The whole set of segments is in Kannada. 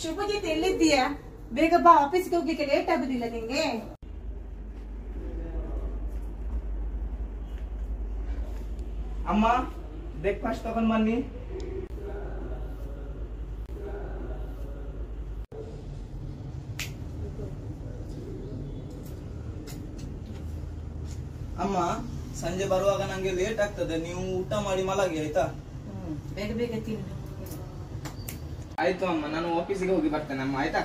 ಶುಭಜಿತ್ ಎಲ್ಲಿದ್ದೀಯಾ? ಬೇಗ ಬಾ, ಆಫೀಸ್ಗೆ ಹೋಗ್ಲಿಕ್ಕೆ ಲೇಟ್ ಆಗುದಿಲ್ಲ ನಿಂಗೆ? ಅಮ್ಮ ಬ್ರೇಕ್ಫಾಸ್ಟ್ ತಗೊಂಡ್ ಬನ್ನಿ. ಅಮ್ಮ ಸಂಜೆ ಬರುವಾಗ ನಂಗೆ ಲೇಟ್ ಆಗ್ತದೆ, ನೀವು ಊಟ ಮಾಡಿ ಮಲಗಿ ಆಯ್ತಾ? ಬೇಗ ಬೇಗ ತಿನ್ನು. ಆಯ್ತು ಅಮ್ಮ, ನಾನು ಆಫೀಸಿಗೆ ಹೋಗಿ ಬರ್ತೇನೆ ಅಮ್ಮ, ಆಯ್ತಾ?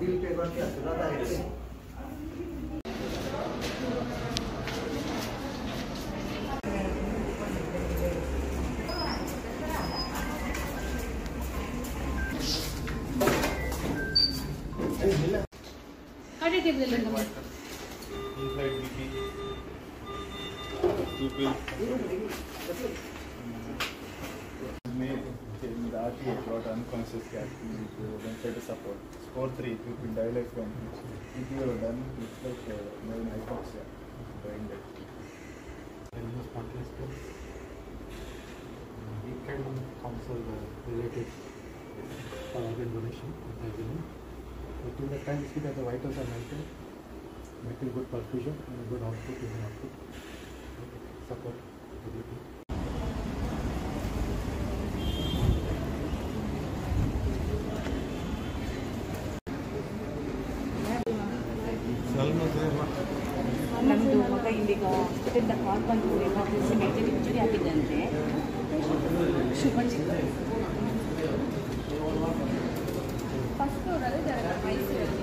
बिल पे करके ज्यादा है। Ada table lang naman. Inside BP. 2 pills. With RTA brought unconscious cat with ventilator support. Score 3, pupil dilates from if you have done, looks like main hypoxia, brain death. We can counsel the relatives for organ donation if they are willing. But till the time, see that the vitals are maintained, making good perfusion and good output is an output. Support the BP. ನಮ್ಮದು ಮಗ ಇಲ್ಲಿಗ ಇದರಿಂದ ಕಾಲ್ ಬಂದು ಎಮರ್ಜೆನ್ಸಿ ಮೇಜರ್ ಇಂಜುರಿ ಆಗಿದೆ ಅಂತೆ. ಶುಭಜಿತ್ ಫಸ್ಟ್ ಫ್ಲೋರಲ್ಲಿ ಇದ್ದಾರೆ ಮೈಸೂರಲ್ಲಿ.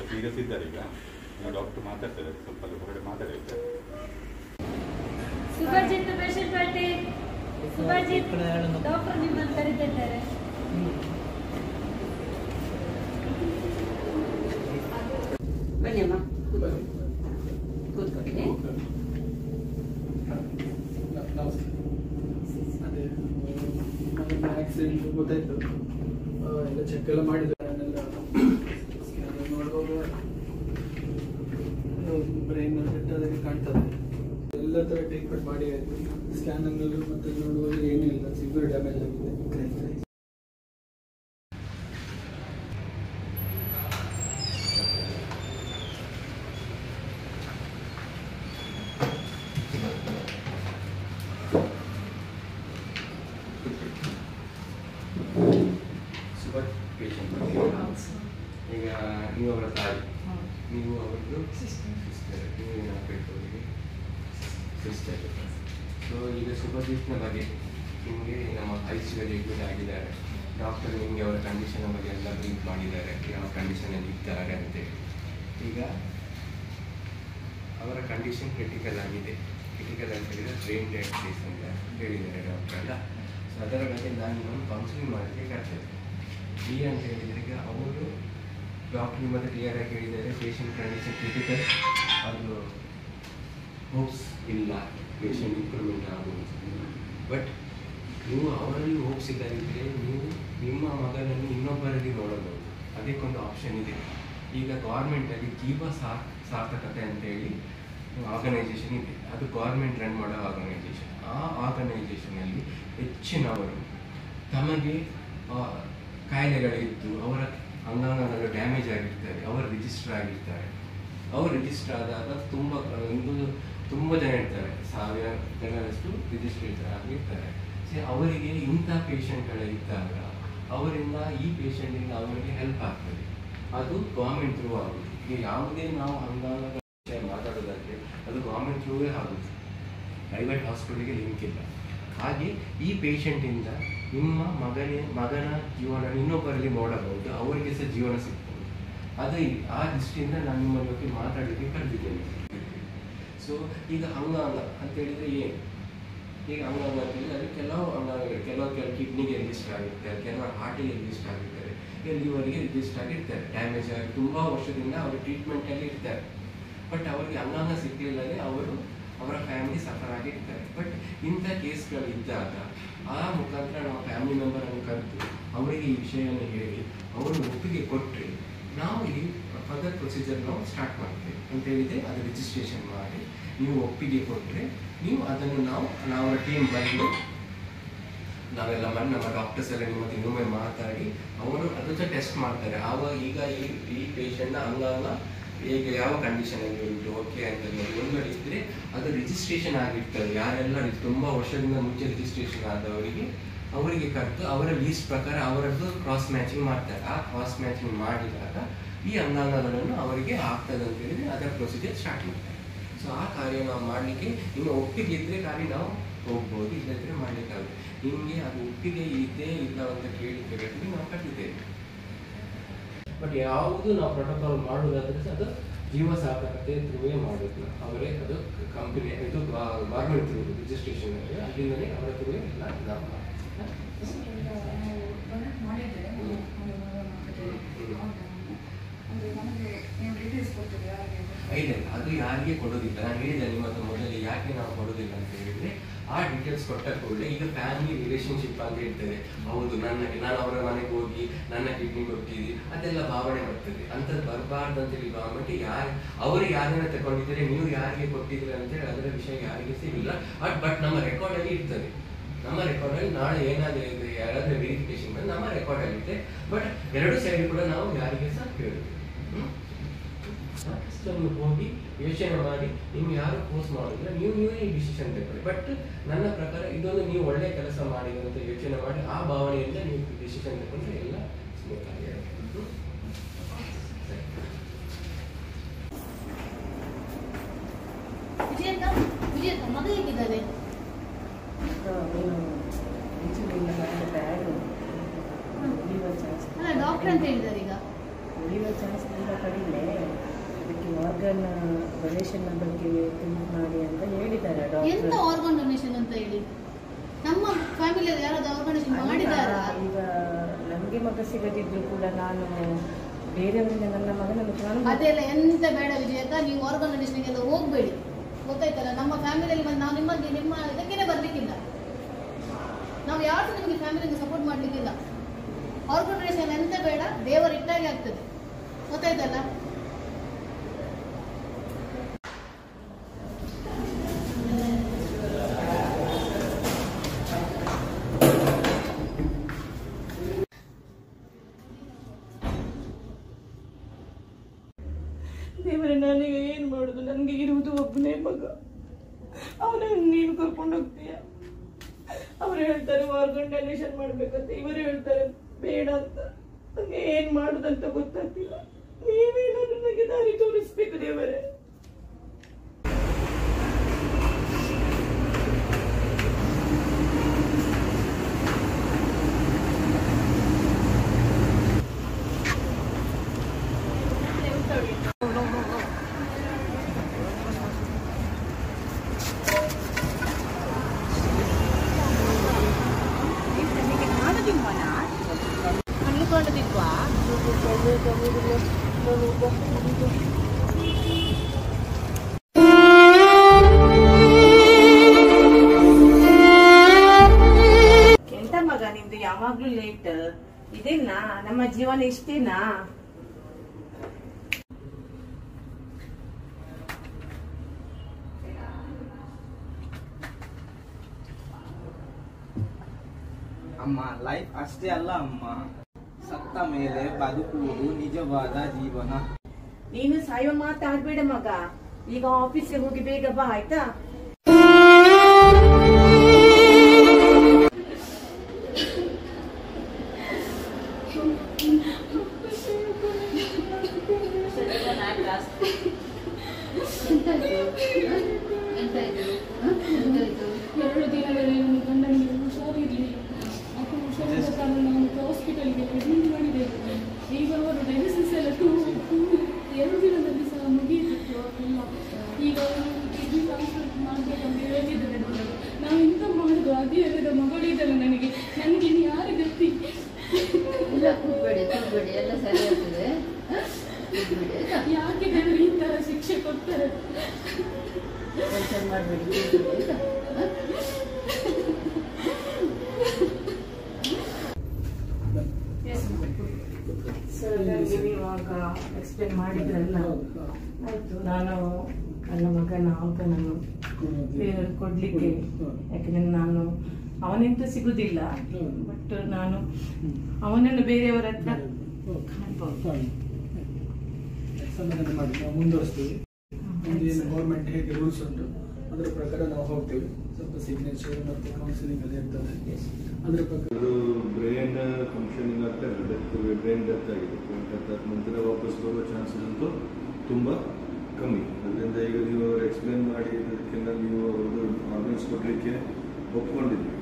ಸೀರಿಯಸ್ ಇದ್ದಾರೆ ಈಗ, ಡಾಕ್ಟರ್ ಮಾತಾಡ್ತಾರೆ, ಸ್ವಲ್ಪ ಹೊರಗಡೆ ಮಾತಾಡಿದ್ದಾರೆ. ಸುಭಜಿತ್ ಪೇಷಂಟ್ ಪಾರ್ಟಿ, ಸುಭಜಿತ್ ಡಾಕ್ಟರ್ ನಿಮ್ಮನ್ನು ಕರೀತಿದ್ದಾರೆ. ಬನ್ನಿ ಅಮ್ಮ, ಕೂತ್ಕೊಳ್ಳಿ. ಅದೇ ಆಕ್ಸಿಡೆಂಟ್ ಗೊತ್ತಾಯ್ತು, ಎಲ್ಲ ಚೆಕ್ ಎಲ್ಲ ಮಾಡಿದ್ದಾರೆ. ನೋಡುವಾಗ ಬ್ರೈನ್ ಅದಕ್ಕೆ ಕಾಣ್ತದೆ. ಎಲ್ಲ ಥರ ಟ್ರೀಟ್ಮೆಂಟ್ ಮಾಡಿ ಆಯಿತು. ಸ್ಕ್ಯಾನಲ್ಲೂ ಮತ್ತೆ ನೋಡುವಾಗ ಏನೂ ಇಲ್ಲ, ಸಿವಿಯರ್ ಡ್ಯಾಮೇಜ್ ಆಗಿದೆ. ಈಗ ನೀವು ಅವರ ತಾಯಿ, ನೀವು ಅವ್ರದ್ದು ಸಿಸ್ಟರ್, ನೀವು ಹಾಕಬೇಕು ಸಿಸ್ಟರ್. ಸೊ ಈಗ ಶುಭಜಿತ್ನ ಬಗ್ಗೆ ನಿಮಗೆ ನಮ್ಮ ಐಸಿಯುನಲ್ಲಿ ಅಡ್ಮಿಟ್ ಆಗಿದ್ದಾರೆ. ಡಾಕ್ಟರ್ ನಿಮಗೆ ಅವರ ಕಂಡೀಷನ್ ಬಗ್ಗೆ ಎಲ್ಲ ಬ್ರೀಫ್ ಮಾಡಿದ್ದಾರೆ, ಯಾವ ಕಂಡೀಷನಲ್ಲಿ ಇದ್ದಾರೆ ಅಂತೇಳಿ. ಈಗ ಅವರ ಕಂಡೀಷನ್ ಕ್ರಿಟಿಕಲ್ ಆಗಿದೆ. ಕ್ರಿಟಿಕಲ್ ಅಂತ ಹೇಳಿದರೆ ಬ್ರೈನ್ ಡೆಡ್ ಕೇಸ್ ಅಂತ ಹೇಳಿದ್ದಾರೆ ಡಾಕ್ಟರ್ ಅಲ್ಲ. ಸೊ ಅದರ ಬಗ್ಗೆ ನಾನು ಕೌನ್ಸಿಲಿಂಗ್ ಮಾಡಲಿಕ್ಕೆ ಕರ್ತೇನೆ. ಈ ಅಂತ ಹೇಳಿದರೆ ಈಗ ಅವರು ಡಾಕ್ಟರ್ ನಿಮ್ಮ ಹತ್ರ ಕ್ಲಿಯರ್ ಆಗಿ ಹೇಳಿದ್ದಾರೆ, ಪೇಷಂಟ್ ಕಂಡೀಷನ್ ಕ್ರಿಟಿಕಲ್, ಅದು ಹೋಪ್ಸ್ ಇಲ್ಲ ಪೇಷಂಟ್ ಇಂಪ್ರೂವ್ಮೆಂಟ್ ಆಗುವುದು. ಬಟ್ ನೀವು ಅವರಲ್ಲಿ ಹೋಗಿಸಿಲ್ಲದಿದ್ದರೆ ನೀವು ನಿಮ್ಮ ಮಗನನ್ನು ಇನ್ನೊಬ್ಬರಲ್ಲಿ ನೋಡಬಹುದು. ಅದಕ್ಕೊಂದು ಆಪ್ಷನ್ ಇದೆ. ಈಗ ಗೌರ್ಮೆಂಟಲ್ಲಿ ಜೀವ ಸಾರ್ಥಕತೆ ಅಂತೇಳಿ ಆರ್ಗನೈಸೇಷನ್ ಇದೆ. ಅದು ಗೌರ್ಮೆಂಟ್ ರನ್ ಮಾಡೋ ಆರ್ಗನೈಸೇಷನ್. ಆ ಆರ್ಗನೈಸೇಷನಲ್ಲಿ ಹೆಚ್ಚಿನವರು ತಮಗೆ ಕಾಯಿಲೆಗಳಿದ್ದು ಅವರ ಅಂಗಾಂಗಗಳು ಡ್ಯಾಮೇಜ್ ಆಗಿರ್ತಾರೆ, ಅವರು ರಿಜಿಸ್ಟರ್ ಆಗಿರ್ತಾರೆ. ಅವರು ರಿಜಿಸ್ಟರ್ ಆದಾಗ ತುಂಬ ಜನ ಇರ್ತಾರೆ, 1000 ಜನರಷ್ಟು ರಿಜಿಸ್ಟರ್ ಆಗಿರ್ತಾರೆ. ಸೊ ಅವರಿಗೆ ಇಂಥ ಪೇಷಂಟ್ಗಳಿದ್ದಾಗ ಅವರಿಂದ ಈ ಪೇಷಂಟಿಂದ ಅವರಿಗೆ ಹೆಲ್ಪ್ ಆಗ್ತದೆ. ಅದು ಗೌರ್ಮೆಂಟ್ ಥ್ರೂ ಆಗುತ್ತೆ. ಈಗ ಯಾವುದೇ ನಾವು ಅಂಗಾಂಗ ಮಾತಾಡೋದಾದರೆ ಅದು ಗೌರ್ಮೆಂಟ್ ಥ್ರೂವೇ ಆಗುತ್ತೆ, ಪ್ರೈವೇಟ್ ಹಾಸ್ಪಿಟಲ್ಗೆ ಲಿಂಕ್ ಇಲ್ಲ. ಹಾಗೆ ಈ ಪೇಷಂಟಿಂದ ನಿಮ್ಮ ಮಗನ ಜೀವನ ಇನ್ನೊಬ್ಬರಲ್ಲಿ ನೋಡಬಹುದು, ಅವರಿಗೆ ಸಹ ಜೀವನ ಸಿಗ್ತದೆ. ಅದು ಆ ದೃಷ್ಟಿಯಿಂದ ನಾನು ನಿಮ್ಮ ಬಗ್ಗೆ ಮಾತಾಡಲಿಕ್ಕೆ ಕರೆದಿದ್ದೇನೆ. ಸೊ ಈಗ ಅಂಗಾಂಗ ಅಂತೇಳಿದರೆ ಏನು? ಈಗ ಅಂಗಾಂಗ ಅಂತೇಳಿದರೆ ಅದು ಕೆಲವು ಅಂಗಾಂಗಗಳು, ಕೆಲವು ಕಿಡ್ನಿಗೆ ರಿಜಿಸ್ಟರ್ ಆಗಿರ್ತಾರೆ, ಕೆಲವರು ಹಾರ್ಟಿಗೆ ರಿಜಿಸ್ಟರ್ ಆಗಿರ್ತಾರೆ, ಲಿವರ್ಗೆ ರಿಜಿಸ್ಟರ್ ಆಗಿರ್ತಾರೆ. ಡ್ಯಾಮೇಜ್ ಆಗಿ ತುಂಬ ವರ್ಷದಿಂದ ಅವರು ಟ್ರೀಟ್ಮೆಂಟಲ್ಲಿ ಇರ್ತಾರೆ. ಬಟ್ ಅವರಿಗೆ ಅಂಗಾಂಗ ಸಿಗಲಿಲ್ಲದೆ ಅವರ ಫ್ಯಾಮಿಲಿ ಸಫರ್ ಆಗಿರ್ತಾರೆ. ಬಟ್ ಇಂಥ ಕೇಸ್ಗಳಿದ್ದಾಗ ಆ ಮುಖಾಂತರ ನಾವು ಫ್ಯಾಮಿಲಿ ಮೆಂಬರನ್ನು ಕರೆದು ಅವರಿಗೆ ಈ ವಿಷಯವನ್ನು ಹೇಳಿ ಅವರು ಒಪ್ಪಿಗೆ ಕೊಟ್ಟರೆ ನಾವು ಈ ಫರ್ದರ್ ಪ್ರೊಸೀಜರ್ ನಾವು ಸ್ಟಾರ್ಟ್ ಮಾಡ್ತೇವೆ ಅಂತ ಹೇಳಿದರೆ ಅದು ರಿಜಿಸ್ಟ್ರೇಷನ್ ಮಾಡಿ ನೀವು ಒಪ್ಪಿಗೆ ಕೊಟ್ಟರೆ ನೀವು ಅದನ್ನು ನಾವು ಟೀಮ್ ಬಂದು ನಾವೆಲ್ಲ ನಮ್ಮ ಡಾಕ್ಟರ್ಸ್ ಎಲ್ಲ ನಿಮ್ಮ ಇನ್ನೊಮ್ಮೆ ಮಾತಾಡಿ ಅವರು ಅದಕ್ಕೆ ಟೆಸ್ಟ್ ಮಾಡ್ತಾರೆ. ಆವಾಗ ಈಗ ಈ ಪೇಷಂಟ್ನ ಅಂಗಾಂಗ ಹೇಗೆ ಯಾವ ಕಂಡೀಷನಲ್ಲಿ ಉಂಟು ಓಕೆ ಅಂತ ಒಂದ್ಗಡೆ ಇದ್ದರೆ ಅದು ರಿಜಿಸ್ಟ್ರೇಷನ್ ಆಗಿರ್ತದೆ. ಯಾರೆಲ್ಲ ತುಂಬ ವರ್ಷದಿಂದ ಮುಂಚೆ ರಿಜಿಸ್ಟ್ರೇಷನ್ ಆದವರಿಗೆ ಅವರಿಗೆ ಕರೆದು ಅವರ ಲೀಸ್ಟ್ ಪ್ರಕಾರ ಅವರದ್ದು ಕ್ರಾಸ್ ಮ್ಯಾಚಿಂಗ್ ಮಾಡ್ತಾರೆ. ಆ ಕ್ರಾಸ್ ಮ್ಯಾಚಿಂಗ್ ಮಾಡಿದಾಗ ಈ ಅಂಗಾಂಗಗಳನ್ನು ಅವರಿಗೆ ಆಗ್ತದೆ ಅಂತ ಹೇಳಿದರೆ ಅದರ ಪ್ರೊಸೀಜರ್ ಸ್ಟಾರ್ಟ್ ಮಾಡ್ತಾರೆ. ಸೊ ಆ ಕಾರ್ಯ ನಾವು ಮಾಡಲಿಕ್ಕೆ ನಿಮ್ಮ ಒಪ್ಪಿಗೆ ಇದ್ದರೆ ಕಾರ್ಯ ನಾವು ಹೋಗ್ಬೋದು, ಇಲ್ಲದಿದ್ದರೆ ಮಾಡಲಿಕ್ಕಾಗುತ್ತೆ. ನಿಮಗೆ ಅದು ಒಪ್ಪಿಗೆ ಇದೆ ಇಲ್ಲ ಅಂತ ಕೇಳಿದ್ರೆ ನಾವು ಕಟ್ಟಿದ್ದೇವೆ. ಬಟ್ ಯಾವುದು ನಾವು ಪ್ರೋಟೋಕಾಲ್ ಮಾಡೋದಾದ್ರೆ ಅದು ಜೀವ ಸಾರ್ಥಕತೆ ಥ್ರೂವೇ ಮಾಡೋದು. ಅವರೇ ಅದು ಕಂಪನಿ ಇದು ಗೌರ್ಮೆಂಟ್ ಥ್ರೂ ರಿಜಿಸ್ಟ್ರೇಷನ್ ಅಲ್ಲಿಂದಲೇ ಅವರ ಥ್ರೂ ಎಲ್ಲ ನಾವು ಇಲ್ಲ ಅದು ಯಾರಿಗೆ ಕೊಡೋದಿಲ್ಲ. ನಾನು ಹೇಳಿದೆ ನಿಮ್ಮ ಹತ್ರ ಮೊದಲೇ ಯಾಕೆ ನಾವು ಕೊಡೋದಿಲ್ಲ ಅಂತ ಹೇಳಿದ್ರೆ ಆ ಡೀಟೇಲ್ಸ್ ಕೊಟ್ಟ ಕೂಡಲೇ ಈಗ ಫ್ಯಾಮಿಲಿ ರಿಲೇಷನ್ಶಿಪ್ ಅಂತ ಇರ್ತದೆ. ಹೌದು ನಾನು ಅವರ ಮನೆಗೆ ಹೋಗಿ ನನ್ನ ಕಿಡ್ನಿ ಕೊಟ್ಟಿದ್ದೆ ಅದೆಲ್ಲ ಭಾವನೆ ಬರ್ತದೆ. ಅಂಥದ್ದು ಬರಬಾರ್ದು ಅಂತೇಳಿ ಗೌರ್ಮೆಂಟ್ ಅವರು ಯಾರನ್ನ ತಗೊಂಡಿದ್ದಾರೆ ನೀವು ಯಾರಿಗೆ ಕೊಟ್ಟಿದ್ದೀರಿ ಅಂತೇಳಿ ಅದರ ವಿಷಯ ಯಾರಿಗೆ ಸಿಗಿಲ್ಲ. ಬಟ್ ನಮ್ಮ ರೆಕಾರ್ಡಲ್ಲಿ ಇರ್ತದೆ. ನಮ್ಮ ರೆಕಾರ್ಡಲ್ಲಿ ನಾಳೆ ಏನಾದರೂ ಇದೆ ಯಾರಾದರೂ ವೆರಿಫಿಕೇಶನ್ ಬಂದು ನಮ್ಮ ರೆಕಾರ್ಡಲ್ಲಿ ಇದೆ. ಬಟ್ ಎರಡು ಸೈಡ್ ಕೂಡ ನಾವು ಯಾರಿಗೆ ಸಹ ಕೇಳಿದ್ವಿ. ನೀವು ಹೋಗಿ ಯೋಚನೆ ಮಾಡಿ ನಿಮ್ಗೆ ಯಾರು ಫೋರ್ಸ್ ಮಾಡಿದ್ರೆ ನೀವೇ ಈ ಡಿಸಿಷನ್ ತಗೊಳ್ಳಿ. ಬಟ್ ನನ್ನ ಪ್ರಕಾರ ಇದೊಂದು ನೀವು ಒಳ್ಳೆ ಕೆಲಸ ಮಾಡಿದ್ರೆ ಅಂತ ಯೋಚನೆ ಮಾಡಿ ಆ ಭಾವನೆಯಿಂದ ನೀವು ಡಿಸಿಷನ್ ತಗೊಂಡ್ರೆ ಎಲ್ಲ ಸ್ಮೂತ್ ಆಗಿ ಮಗ ಹೇಗಿದ್ದಾರೆ? ಡಾಕ್ಟರ್ ಅಂತ ಹೇಳಿದ್ದಾರೆ ಈಗ ಉಳಿಯುವ ಚಾನ್ಸ್ ತುಂಬ ಕಡಿಮೆ. ಅದಕ್ಕೆ ಆರ್ಗನ್ ಡೊನೇಷನ್ ಬಗ್ಗೆ ಥಿಂಕ್ ಮಾಡಿ ಅಂತ ಹೇಳಿದ್ದಾರೆ ಡಾಕ್ಟರ್. ಎಂತ ಆರ್ಗನ್ ಡೊನೇಷನ್ ಅಂತ ಹೇಳಿ ನಮ್ಮ ಫ್ಯಾಮಿಲಿಯಲ್ಲಿ ಯಾರಾದ್ರೂ ಆರ್ಗನೈಸೇಷನ್ ಮಾಡಿದ್ದಾರಾ? ಈಗ ನಮಗೆ ಮಗ ಸಿಗದಿದ್ರು ಕೂಡ ನಾನು ಬೇರೆಯವರಿಂದ ನನ್ನ ಮಗನನ್ನು ಅದೆಲ್ಲ ಎಂತ ಬೇಡ ವಿಜಯಕ್ಕ, ನೀವು ಆರ್ಗನ್ ಡೊನೇಷನ್ಗೆಲ್ಲ ಹೋಗ್ಬೇಡಿ, ಗೊತ್ತಾಯ್ತಲ್ಲ. ನಮ್ಮ ಫ್ಯಾಮಿಲಿಯಲ್ಲಿ ಬಂದು ನಾವು ನಿಮ್ಮ ಇದಕ್ಕೇನೆ ಬರ್ಲಿಕ್ಕಿಲ್ಲ. ನಾವು ಯಾರು ನಿಮಗೆ ಫ್ಯಾಮಿಲಿಗೆ ಸಪೋರ್ಟ್ ಮಾಡ್ಲಿಕ್ಕಿಲ್ಲ. ಆರ್ಗನ್ ಡೊನೇಷನ್ ಎಂತ ಬೇಡ, ದೇವರು ಇಟ್ಟಾಗೆ ಆಗ್ತದೆ, ಗೊತ್ತಾಯ್ತಲ್ಲ. ದೇವರೇ, ನನಗೆ ಏನು ಮಾಡೋದು? ನನಗೆ ಇರುವುದು ಒಬ್ಬನೇ ಮಗ, ಅವನನ್ನು ನೀನು ಕರ್ಕೊಂಡು ಹೋಗ್ತೀಯ. ಅವರು ಹೇಳ್ತಾರೆ ಆರ್ಗನ್ ಡೊನೇಷನ್ ಮಾಡ್ಬೇಕಂತ, ಇವರು ಹೇಳ್ತಾರೆ ಬೇಡ ಅಂತ. ನನಗೆ ಏನ್ ಮಾಡುದಂತ ಗೊತ್ತಾಗ್ತಿಲ್ಲ. ನೀವೇನಾದ್ರೂ ನನಗೆ ದಾರಿ ತೋರಿಸ್ಬೇಕು ದೇವರೇ. Ano ಜೀವನ ಇಷ್ಟೇನಾ? ಅಮ್ಮ, ಲೈಫ್ ಅಷ್ಟೇ ಅಲ್ಲ ಅಮ್ಮ, ಸತ್ತ ಮೇಲೆ ಬದುಕುವುದು ನಿಜವಾದ ಜೀವನ. ನೀನು ಸಾಯುವ ಮಾತಾಡ್ಬೇಡ ಮಗ, ಈಗ ಆಫೀಸ್ಗೆ ಹೋಗಿ ಬೇಗ ಬಾ ಆಯ್ತಾ? ಎರಡು ದಿನಗಳಲ್ಲಿ ನನ್ನ ಗಂಡನಿಗೆ ಹುಷಾರಿರಲಿಲ್ಲ. ಹುಷಾರಿದ್ದ ಕಾರಣ ನಾನು ಹಾಸ್ಪಿಟಲ್ಗೆ ಅಡ್ಮಿಟ್ ಮಾಡಿದೆ. ಈಗ ಅವರು ಡಯಾಲಿಸಿಸ್ ಎಲ್ಲ 2 ದಿನದಲ್ಲಿ ಸಹ ಮುಗಿಯಿತು ಎಲ್ಲ. ಈಗ ಅವರು ಕಿಡ್ನಿ ಟ್ರಾನ್ಸ್ಫರ್ ಮಾಡಬೇಕಂತ ಹೇಳ್ತಿದ್ದಾರೆ ಡಾಕ್ಟರ್. ನಾವು ಎಂತ ಮಾಡುದು? ಅದೇ ಅಲ್ಲದ ಮಗಳಿದ್ದಲ್ಲ ನನಗೆ ಇನ್ನು ಯಾರು ಗತಿ? ಇಲ್ಲ, ಕೂಗ್ಬೇಡಿ ಎಲ್ಲ ಸರಿ ಆಗ್ತದೆ. ಯಾಕೆ ದೇವರು ಈ ತರ ಶಿಕ್ಷೆ ಕೊಡ್ತಾರೆ? ಟೆನ್ಷನ್ ಮಾಡಬೇಡಿ. ಸರ್, ನನಗೆ ನೀವಾಗ ಎಕ್ಸ್ಪ್ಲೇನ್ ಮಾಡಿದ್ರಲ್ಲ, ಆಯಿತು. ನಾನು ನನ್ನ ಮಗನ ಆರ್ಗನನ್ನು ಬೇರೆಯವ್ರಿಗೆ ಕೊಡಲಿಕ್ಕೆ, ಯಾಕಂದರೆ ನಾನು ಅವನಂತೂ ಸಿಗುದಿಲ್ಲ, ಬಟ್ ನಾನು ಅವನನ್ನು ಬೇರೆಯವರ ಹತ್ರ ಕಾಣ್ಬೋದು. ಸಮಾಧಾನ ಮಾಡಿ ನಾವು ಮುಂದುವರಿಸ್ತೀವಿ. ಏನು ಗೌರ್ಮೆಂಟ್ ಹೇಗೆ ರೂಲ್ಸ್ ಉಂಟು ಅದರ ಪ್ರಕಾರ ನಾವು ಹೋಗ್ತೀವಿ. ಸ್ವಲ್ಪ ಸಿಗ್ನೇಚರ್ ಮತ್ತು ಕೌನ್ಸಿಲಿಂಗ್ ಎಲ್ಲ ಇರ್ತದೆ. ಅದರ ಪ್ರಕಾರ ಬ್ರೈನ್ ಫಂಕ್ಷನಿಂಗ್ ಆಗ್ತಾ ಇರ್ತದೆ. ಬ್ರೈನ್ ಡೆತ್ ಆಗಿದೆ. ಡೆತ್ ಆದ ನಂತರ ವಾಪಸ್ ಬರುವ ಚಾನ್ಸಸ್ ಅಂತೂ ತುಂಬ ಕಮ್ಮಿ. ಅದರಿಂದ ಈಗ ನೀವು ಅವರು ಎಕ್ಸ್ಪ್ಲೇನ್ ಮಾಡಿ ಇದಕ್ಕಿಂತ ನೀವು ಅವ್ರದ್ದು ಆರ್ಗನ್ಸ್ ಕೊಡಲಿಕ್ಕೆ ಒಪ್ಕೊಂಡಿದ್ವಿ.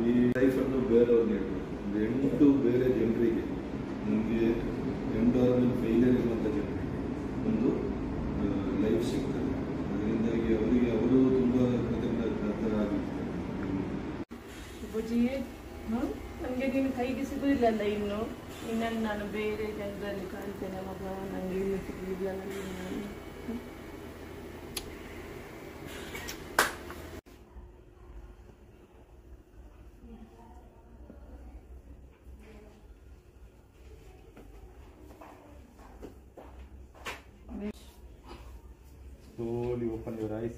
ಈ ಲೈಫನ್ನು ಬೇರೆಯವ್ರಿಗೆ ಹೇಳ್ಬೇಕು. 8 ಬೇರೆ ಜನರಿಗೆ, ನಮಗೆ ಎಂಡೋರ್ಮೆಂಟ್ ಫೇಲಿಯರ್ ಇರುವಂಥ ಜನರಿಗೆ ಒಂದು ಲೈಫ್ ಸಿಗ್ತದೆ. ಅದರಿಂದಾಗಿ ಅವರಿಗೆ ಅವರು ತುಂಬ ಕೃತಜ್ಞರಾಗಿರ್ತಾರೆ. ಬುಜ್ಜಿ, ನನಗೆ ನೀನು ಕೈಗೆ ಸಿಗುದಿಲ್ಲಲ್ಲ ಇನ್ನನ್ನು ನಾನು ಬೇರೆ ಜನರಲ್ಲಿ ಕಾಣ್ತೇನೆ ಮಗ. ನನಗೆ ಇಲ್ಲಿ ಸಿಗುದಿಲ್ಲ. Slowly open your eyes.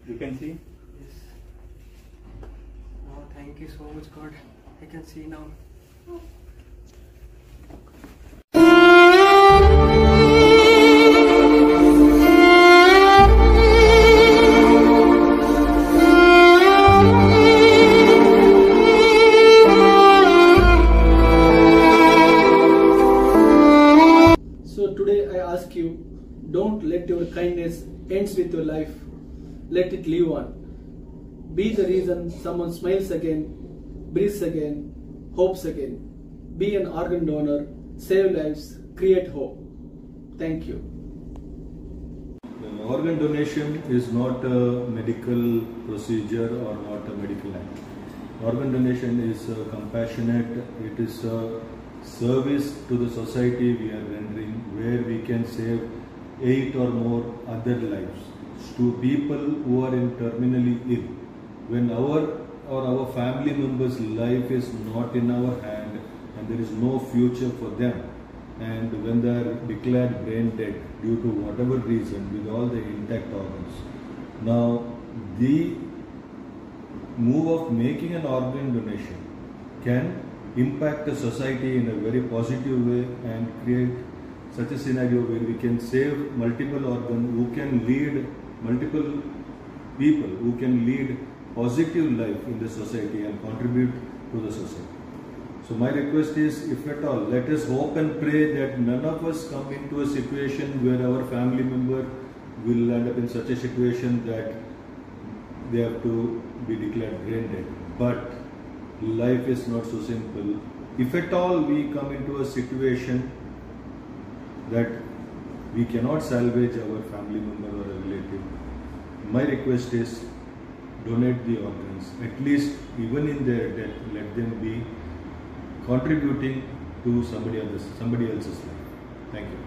You can see? Yes. Oh, thank you so much, God. I can see now. So today I ask you, don't let your kindness ends with your life. Let it live on. Be the reason someone smiles again, breathes again, hopes again. Be an organ donor, save lives, create hope. Thank you. Organ donation is not a medical procedure or not a medical act. Organ donation is compassionate. It is a service to the society we are rendering, where we can save 8 or more other lives to people who are terminally ill. When our family members' life is not in our hand and there is no future for them, and when they are declared brain dead due to whatever reason with all the intact organs, now the move of making an organ donation can impact the society in a very positive way and create such a scenario where we can save multiple organs who can lead multiple people who can lead positive life in the society and contribute to the society. So my request is, if at all, let us hope and pray that none of us come into a situation where our family member will end up in such a situation that they have to be declared brain dead. But life is not so simple. If at all we come into a situation that we cannot salvage our family member or a relative, my request is, donate the organs. At least even in their death, let them be contributing to somebody else's life. Thank you.